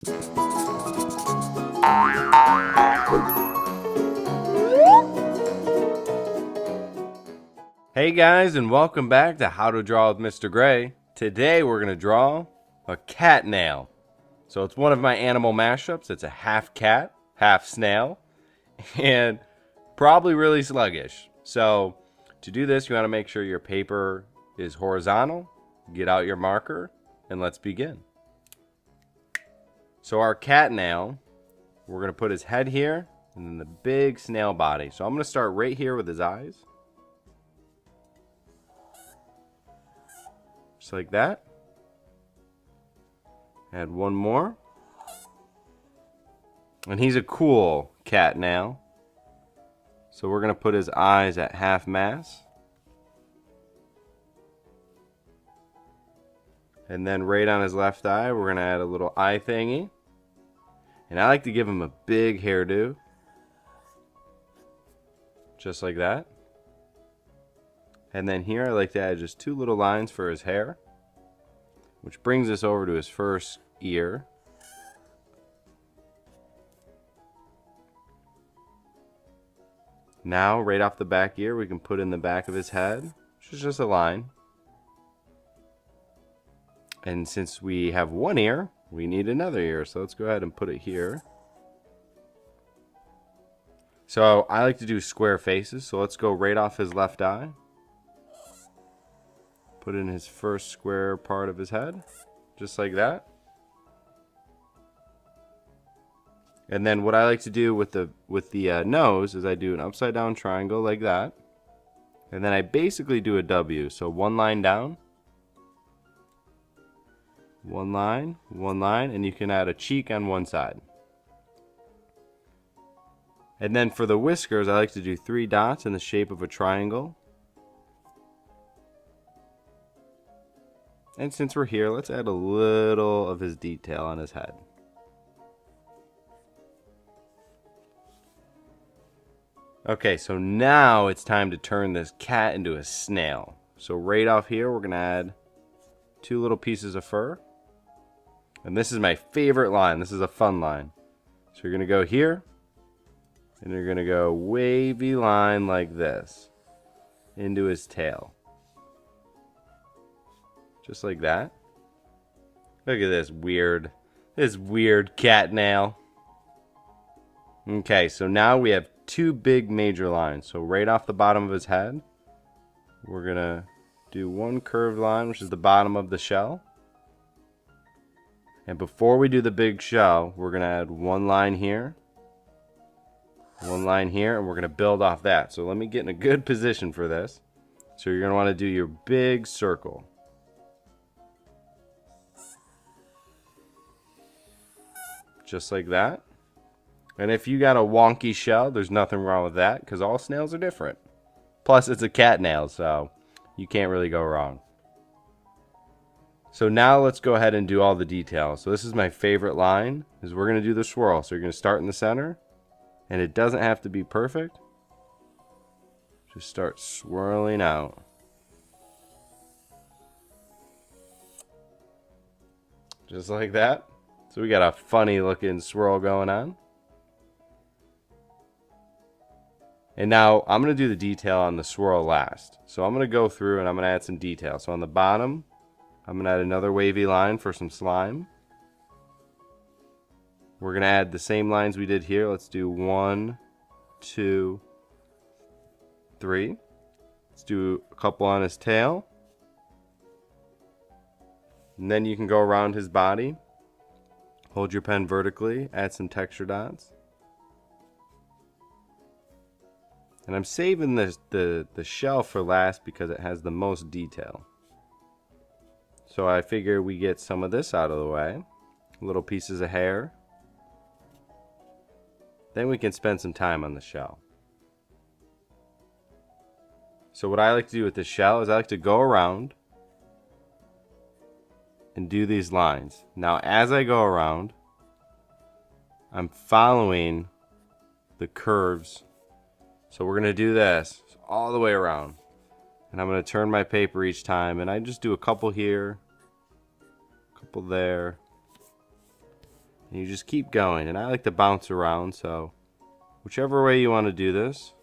Hey guys, and welcome back to How to Draw with Mr. Gray. Today we're going to draw a cat nail. So it's one of my animal mashups. It's a half cat, half snail, and probably really sluggish. So to do this, you want to make sure your paper is horizontal. Get out your marker, and let's begin. So our cat nail, we're going to put his head here, and then the big snail body. So I'm going to start right here with his eyes. Just like that. Add one more. And he's a cool cat nail. So we're going to put his eyes at half mast. And then right on his left eye, we're going to add a little eye thingy. And I like to give him a big hairdo. Just like that. And then here I like to add just two little lines for his hair, which brings us over to his first ear. Now, right off the back ear, we can put in the back of his head, which is just a line. And since we have one ear, we need another ear. So let's go ahead and put it here. So I like to do square faces. So let's go right off his left eye. Put in his first square part of his head, just like that. And then what I like to do with the nose is I do an upside down triangle like that. And then I basically do a W. So one line down. One line, and you can add a cheek on one side. And then for the whiskers, I like to do 3 dots in the shape of a triangle. And since we're here, let's add a little of his detail on his head. Okay, so now it's time to turn this cat into a snail. So right off here, we're going to add 2 little pieces of fur. And this is my favorite line. This is a fun line. So you're going to go here, and you're going to go wavy line like this into his tail. Just like that. Look at this weird cat nail. Okay, so now we have 2 big major lines. So right off the bottom of his head, we're going to do one curved line, which is the bottom of the shell. And before we do the big shell, we're going to add one line here, one line here, and we're going to build off that. So let me get in a good position for this. So you're going to want to do your big circle. Just like that. And if you got a wonky shell, there's nothing wrong with that because all snails are different. Plus it's a cat nail, so you can't really go wrong. So now let's go ahead and do all the details. So this is my favorite line, is we're going to do the swirl. So you're going to start in the center, and it doesn't have to be perfect. Just start swirling out. Just like that. So we got a funny looking swirl going on. And now I'm going to do the detail on the swirl last. So I'm going to go through and I'm going to add some detail. So on the bottom, I'm going to add another wavy line for some slime. We're going to add the same lines we did here. Let's do 1, 2, 3. Let's do a couple on his tail. And then you can go around his body. Hold your pen vertically, add some texture dots. And I'm saving the shell for last because it has the most detail. So I figure we get some of this out of the way. Little pieces of hair. Then we can spend some time on the shell. So what I like to do with the shell is I like to go around and do these lines. Now as I go around, I'm following the curves. So we're going to do this all the way around. And I'm going to turn my paper each time, and I just do a couple here, a couple there, And you just keep going. And I like to bounce around, so whichever way you want to do this.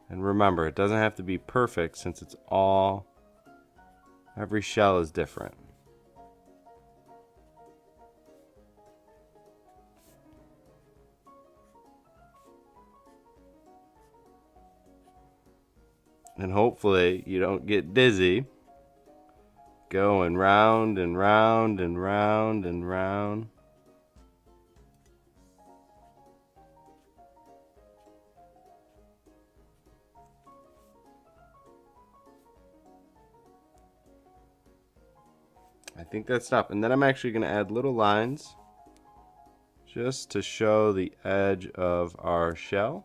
And remember, it doesn't have to be perfect since it's all, every shell is different. And hopefully you don't get dizzy going round and round and round and round. I think that's enough. And then I'm actually going to add little lines just to show the edge of our shell.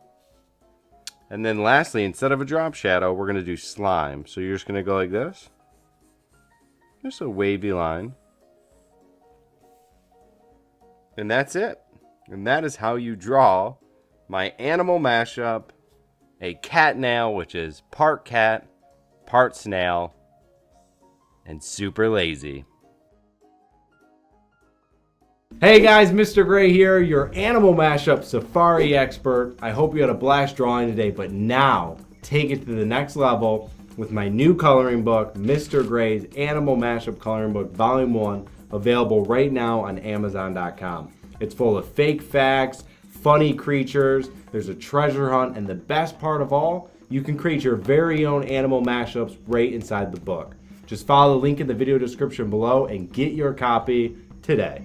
And then lastly, instead of a drop shadow, we're going to do slime. So you're just going to go like this. Just a wavy line. And that's it. And that is how you draw my animal mashup, a cat nail, which is part cat, part snail, and super lazy. Hey guys, Mr. Gray here, your animal mashup safari expert. I hope you had a blast drawing today, but now take it to the next level with my new coloring book, Mr. Gray's Animal Mashup Coloring Book Volume 1, available right now on Amazon.com. It's full of fake facts, funny creatures, there's a treasure hunt, and the best part of all, you can create your very own animal mashups right inside the book. Just follow the link in the video description below and get your copy today.